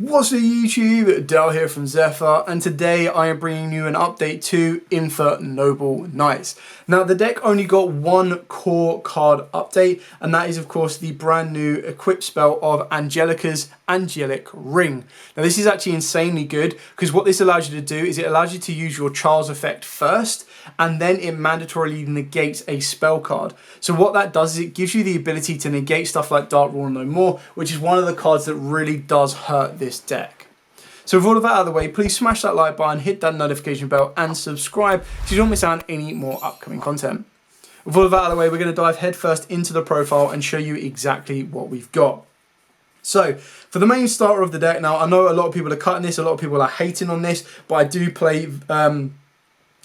What's up YouTube, Dale here from Zephyr, and today I am bringing you an update to Infernoble Knights. Now the deck only got one core card update, and that is of course the brand new equip spell of Angelica's Angelic Ring. Now this is actually insanely good, because what this allows you to do is it allows you to use your Charles effect first, and then it mandatorily negates a spell card. So what that does is it gives you the ability to negate stuff like Darkworld no more, which is one of the cards that really does hurt this deck. So with all of that out of the way, please smash that like button, hit that notification bell and subscribe so you don't miss out on any more upcoming content. With all of that out of the way, we're going to dive headfirst into the profile and show you exactly what we've got. So, for the main starter of the deck, now I know a lot of people are cutting this, a lot of people are hating on this, but I do play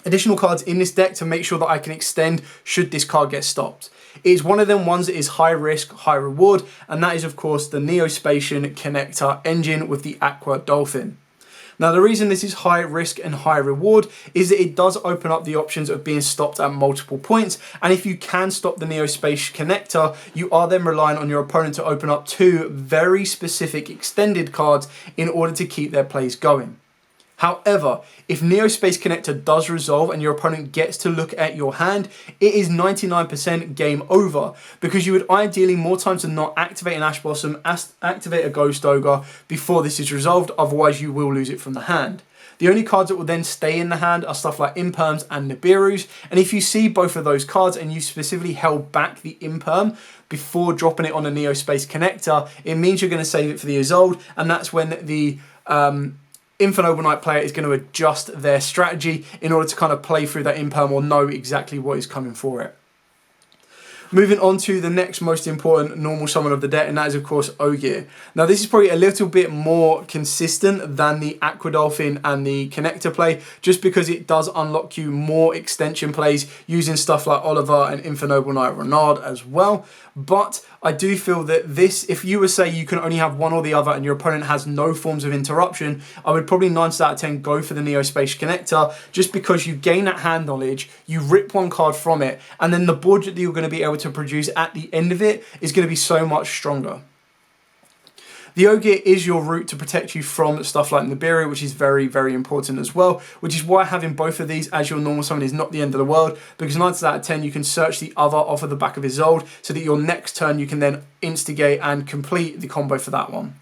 additional cards in this deck to make sure that I can extend should this card get stopped. It's one of them ones that is high risk, high reward, and that is of course the Neospatian Connector engine with the Aqua Dolphin. Now the reason this is high risk and high reward is that it does open up the options of being stopped at multiple points, and if you can stop the Neospatian Connector, you are then relying on your opponent to open up two very specific extended cards in order to keep their plays going. However, if Neospatian Connector does resolve and your opponent gets to look at your hand, it is 99% game over, because you would ideally more times than not activate an Ash Blossom, activate a Ghost Ogre before this is resolved, otherwise you will lose it from the hand. The only cards that will then stay in the hand are stuff like Imperms and Nibiru's, and if you see both of those cards and you specifically held back the Imperm before dropping it on a Neospatian Connector, it means you're going to save it for the Isolde, and that's when the Infernoble Knight player is going to adjust their strategy in order to kind of play through that Imperm or know exactly what is coming for it. Moving on to the next most important normal summon of the deck, and that is of course Yugioh. Now this is probably a little bit more consistent than the Aqua Dolphin and the Connector play, just because it does unlock you more extension plays using stuff like Oliver and Infernoble Knight Renard as well. But I do feel that this, if you were say you can only have one or the other and your opponent has no forms of interruption, I would probably 9 out of 10 go for the Neospatian Connector, just because you gain that hand knowledge, you rip one card from it, and then the board that you're going to be able to produce at the end of it is going to be so much stronger. The Yugioh is your route to protect you from stuff like Nibiru, which is very, very important as well, which is why having both of these as your normal summon is not the end of the world, because 9 out of 10 you can search the other off of the back of Isolde, so that your next turn you can then instigate and complete the combo for that one.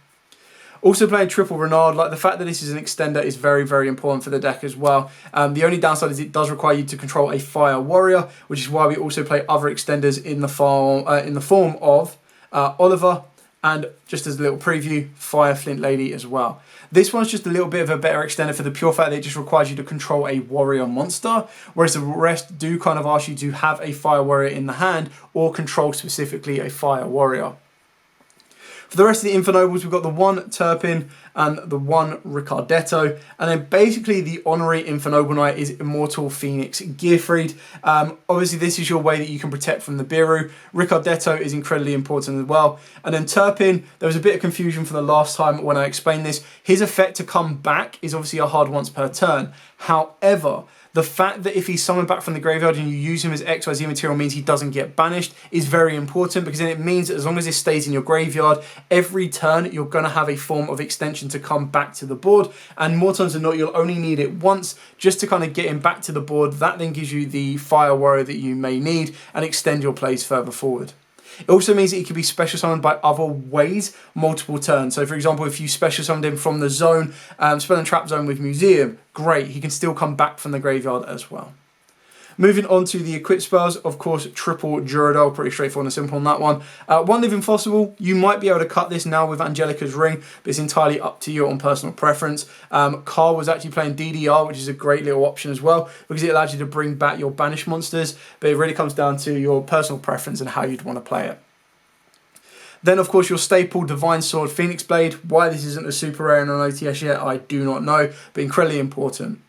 Also playing triple Renard, like the fact that this is an extender is very, very important for the deck as well. The only downside is it does require you to control a Fire Warrior, which is why we also play other extenders in the form of Oliver, and just as a little preview, Fire Flint Lady as well. This one's just a little bit of a better extender for the pure fact that it just requires you to control a warrior monster, whereas the rest do kind of ask you to have a Fire Warrior in the hand or control specifically a Fire Warrior. For the rest of the Infernobles, we've got the one Turpin and the one Ricardetto, and then basically the honorary Infernoble Knight is Immortal Phoenix Gearfried. Obviously this is your way that you can protect from the Nibiru. Ricardetto is incredibly important as well. And then Turpin, there was a bit of confusion from the last time when I explained this. His effect to come back is obviously a hard once per turn. However, the fact that if he's summoned back from the graveyard and you use him as XYZ material means he doesn't get banished is very important, because then it means that as long as it stays in your graveyard, every turn you're going to have a form of extension to come back to the board, and more times than not you'll only need it once just to kind of get him back to the board. That then gives you the Fire Warrior that you may need and extend your plays further forward. It also means that he can be special summoned by other ways multiple turns. So for example, if you special summoned him from the zone, spell and trap zone with Museum, great, he can still come back from the graveyard as well. Moving on to the equip spells, of course, triple Duradel, pretty straightforward and simple on that one. One Living Fossil, you might be able to cut this now with Angelica's Ring, but it's entirely up to you on personal preference. Carl was actually playing DDR, which is a great little option as well, because it allows you to bring back your banished monsters, but it really comes down to your personal preference and how you'd want to play it. Then, of course, your staple Divine Sword Phoenix Blade. Why this isn't a super rare and an OTS yet, I do not know, but incredibly important.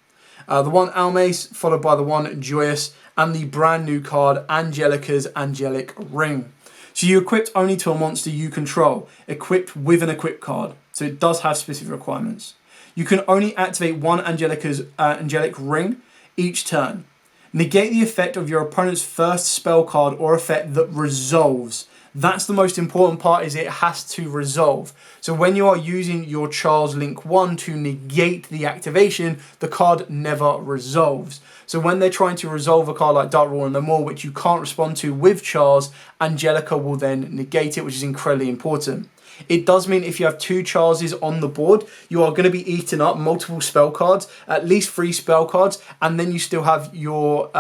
The one Almace, followed by the one Joyous, and the brand new card Angelica's Angelic Ring. So you equipped only to a monster you control, equipped with an equip card, so it does have specific requirements. You can only activate one Angelica's Angelic Ring each turn. Negate the effect of your opponent's first spell card or effect that resolves That's the most important part, is it has to resolve. So when you are using your Charles Link 1 to negate the activation, the card never resolves. So when they're trying to resolve a card like Darkworld and No More, which you can't respond to with Charles, Angelica will then negate it, which is incredibly important. It does mean if you have 2 Charleses on the board, you are going to be eating up multiple spell cards, at least 3 spell cards, and then you still have your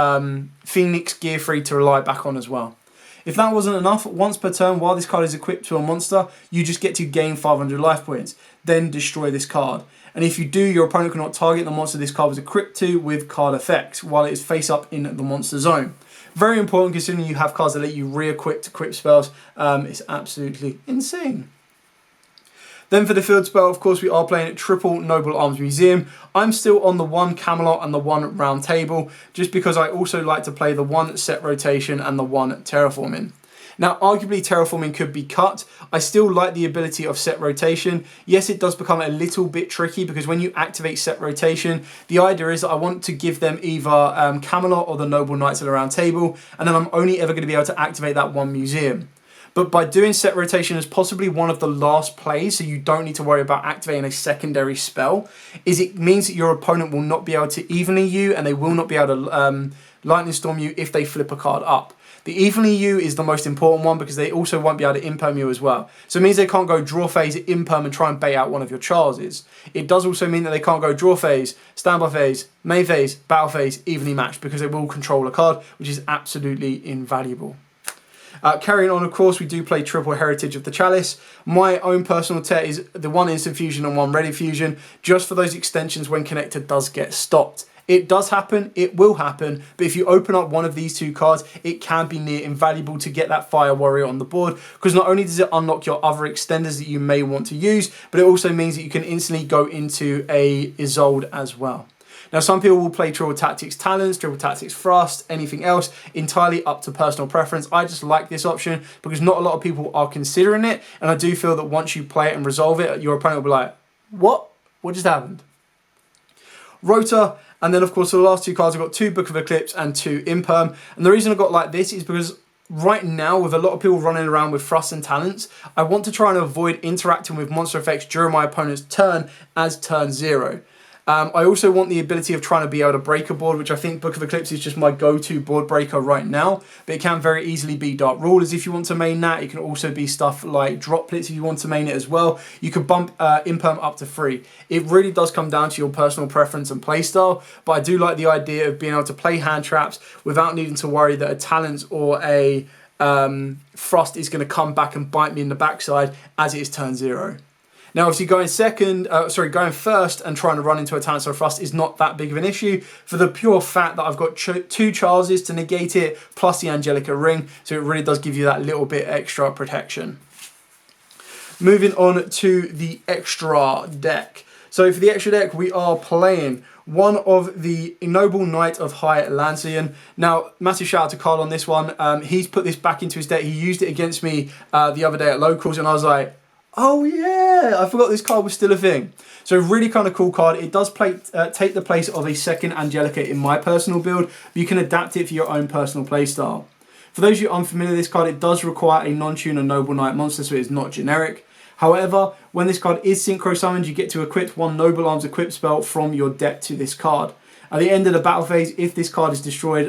Phoenix Gear Free to rely back on as well. If that wasn't enough, once per turn, while this card is equipped to a monster, you just get to gain 500 life points, then destroy this card. And if you do, your opponent cannot target the monster this card was equipped to with card effects while it is face up in the monster zone. Very important considering you have cards that let you re-equip to equip spells. It's absolutely insane. Then for the field spell, of course, we are playing triple Noble Arms Museum. I'm still on the 1 Camelot and the 1 Round Table, just because I also like to play the 1 Set Rotation and the 1 Terraforming. Now, arguably Terraforming could be cut. I still like the ability of Set Rotation. Yes, it does become a little bit tricky because when you activate Set Rotation, the idea is that I want to give them either Camelot or the Noble Knights of the Round Table, and then I'm only ever going to be able to activate that 1 museum. But by doing Set Rotation as possibly one of the last plays, so you don't need to worry about activating a secondary spell, is it means that your opponent will not be able to evenly you, and they will not be able to Lightning Storm you if they flip a card up. The evenly you is the most important one because they also won't be able to imperm you as well. So it means they can't go draw phase, imperm, and try and bait out one of your Charleses. It does also mean that they can't go draw phase, standby phase, main phase, battle phase, evenly matched, because they will control a card, which is absolutely invaluable. Carrying on, of course, we do play triple Heritage of the Chalice. My own personal tech is the 1 Instant Fusion and 1 Ready Fusion, just for those extensions when connected does get stopped. It does happen, it will happen, but if you open up one of these 2 cards, it can be near invaluable to get that Fire Warrior on the board, because not only does it unlock your other extenders that you may want to use, but it also means that you can instantly go into a Isolde as well. Now, some people will play Triple Tactics Talents, Triple Tactics Thrust, anything else, entirely up to personal preference. I just like this option because not a lot of people are considering it, and I do feel that once you play it and resolve it, your opponent will be like, what? What just happened? Rota, and then of course for the last 2 cards, I've got 2 Book of Eclipse and 2 Imperm, and the reason I got like this is because right now, with a lot of people running around with Thrust and Talents, I want to try and avoid interacting with monster effects during my opponent's turn as turn 0. I also want the ability of trying to be able to break a board, which I think Book of Eclipse is just my go-to board breaker right now. But it can very easily be Dark Rulers if you want to main that. It can also be stuff like Droplets if you want to main it as well. You could bump Imperm up to 3. It really does come down to your personal preference and playstyle. But I do like the idea of being able to play hand traps without needing to worry that a Talents or a Thrust is going to come back and bite me in the backside as it is turn 0. Now, obviously, going first and trying to run into a Talents or a Thrust is not that big of an issue for the pure fact that I've got 2 Charleses to negate it, plus the Angelica Ring, so it really does give you that little bit extra protection. Moving on to the extra deck. So for the extra deck, we are playing one of the Noble Knight of High Lancian. Now, massive shout out to Carl on this one. He's put this back into his deck. He used it against me the other day at Locals, and I was like, oh yeah, I forgot this card was still a thing. So really kind of cool card. It does take the place of a second Angelica in my personal build, but you can adapt it for your own personal playstyle. For those of you unfamiliar with this card, it does require a non-tuner Noble Knight monster, so it is not generic. However, when this card is synchro summoned, you get to equip 1 Noble Arms equip spell from your deck to this card. At the end of the battle phase, if this card is destroyed,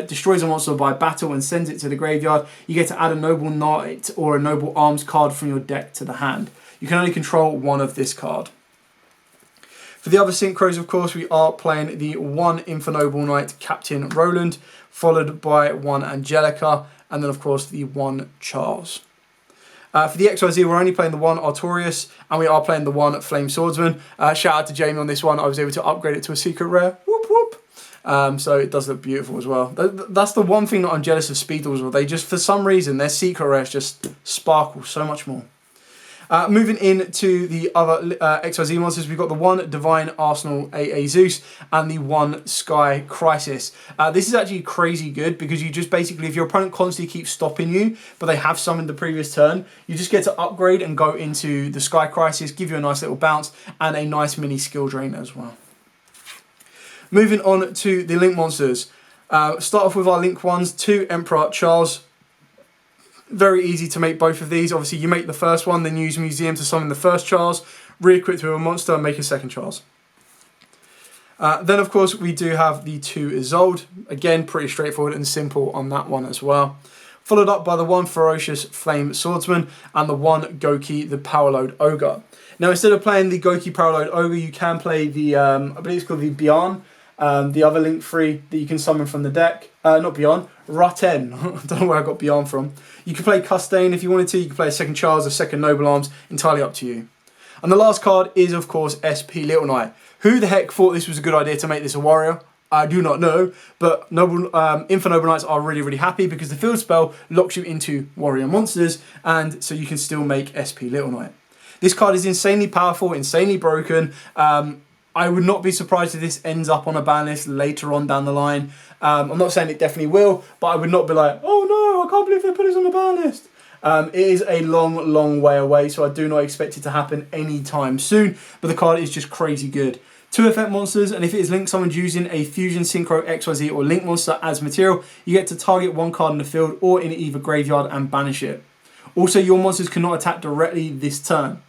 destroys a monster by battle and sends it to the graveyard, you get to add a Noble Knight or a Noble Arms card from your deck to the hand. You can only control 1 of this card. For the other synchros, of course, we are playing the 1 Infernoble Knight Captain Roland, followed by 1 Angelica, and then, of course, the 1 Charles. For the XYZ, we're only playing the 1 Artorias, and we are playing the 1 Flame Swordsman. Shout out to Jamie on this one. I was able to upgrade it to a secret rare. Whoop whoop. So it does look beautiful as well. That's the one thing that I'm jealous of Speedles. They just, for some reason, their secret rares just sparkle so much more. Moving into the other XYZ monsters, we've got the 1 Divine Arsenal AA Zeus and the 1 Sky Crisis. This is actually crazy good because you just basically, if your opponent constantly keeps stopping you, but they have summoned the previous turn, you just get to upgrade and go into the Sky Crisis, give you a nice little bounce and a nice mini skill drain as well. Moving on to the Link monsters. Start off with our Link ones, 2 Emperor Charles. Very easy to make both of these. Obviously, you make the first one, then use Museum to summon the first Charles, re-equip to a monster, and make a second Charles. Then, of course, we do have the 2 Isolde. Again, pretty straightforward and simple on that one as well. Followed up by the 1 Ferocious Flame Swordsman and the 1 Goki, the Powerload Ogre. Now, instead of playing the Goki Powerload Ogre, you can play the, I believe it's called the Bjarn, the other Link 3 that you can summon from the deck. Not Bjarn, Raten. I don't know where I got Bjarn from. You can play Custane if you wanted to. You can play a second Charles, a second Noble Arms, entirely up to you. And the last card is, of course, SP Little Knight. Who the heck thought this was a good idea to make this a warrior? I do not know, but Infernoble Knights are really, really happy because the field spell locks you into warrior monsters, and so you can still make SP Little Knight. This card is insanely powerful, insanely broken. I would not be surprised if this ends up on a ban list later on down the line. I'm not saying it definitely will, but I would not be like, oh no, I can't believe they put this on the ban list. It is a long, long way away, so I do not expect it to happen anytime soon, but the card is just crazy good. 2 effect monsters, and if it is Link summoned using a Fusion, Synchro, XYZ, or Link monster as material, you get to target 1 card in the field or in either graveyard and banish it. Also, your monsters cannot attack directly this turn.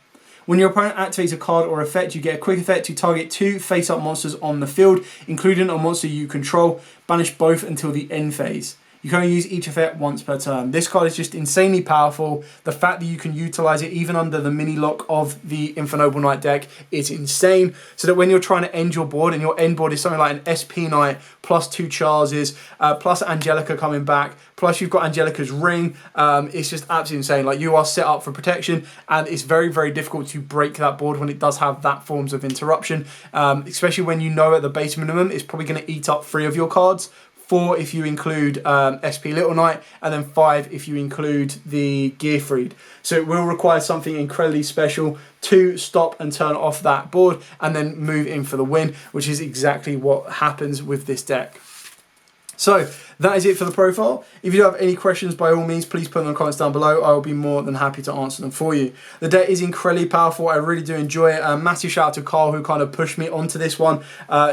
When your opponent activates a card or effect, you get a quick effect to target 2 face-up monsters on the field, including a monster you control. Banish both until the end phase. You can only use each effect once per turn. This card is just insanely powerful. The fact that you can utilize it even under the mini lock of the Infernoble Knight deck is insane. So that when you're trying to end your board, and your end board is something like an SP Knight plus 2 Charleses, plus Angelica coming back, plus you've got Angelica's ring, it's just absolutely insane. Like, you are set up for protection, and it's very, very difficult to break that board when it does have that forms of interruption, especially when you know at the base minimum it's probably going to eat up 3 of your cards. 4 if you include SP Little Knight, and then 5 if you include the Gearfried. So it will require something incredibly special to stop and turn off that board and then move in for the win, which is exactly what happens with this deck. So that is it for the profile. If you have any questions, by all means, please put them in the comments down below. I will be more than happy to answer them for you. The deck is incredibly powerful. I really do enjoy it. A massive shout out to Carl, who kind of pushed me onto this one.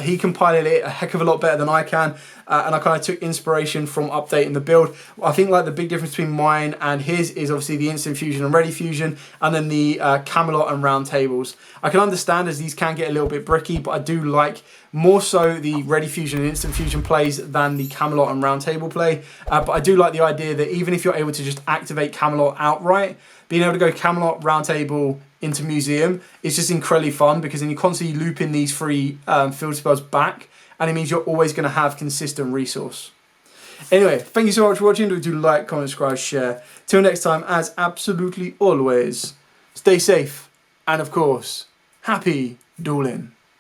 He compiled it a heck of a lot better than I can. And I kind of took inspiration from updating the build. I think like the big difference between mine and his is obviously the instant fusion and ready fusion, and then the Camelot and round tables. I can understand as these can get a little bit bricky, but I do like more so the ready fusion and instant fusion plays than the Camelot and round table play. But I do like the idea that even if you're able to just activate Camelot outright, being able to go Camelot, round table into Museum is just incredibly fun, because then you're constantly looping these 3 field spells back, and it means you're always going to have consistent resource. Anyway, thank you so much for watching. Do like, comment, subscribe, share. Till next time, as absolutely always, stay safe, and of course, happy dueling.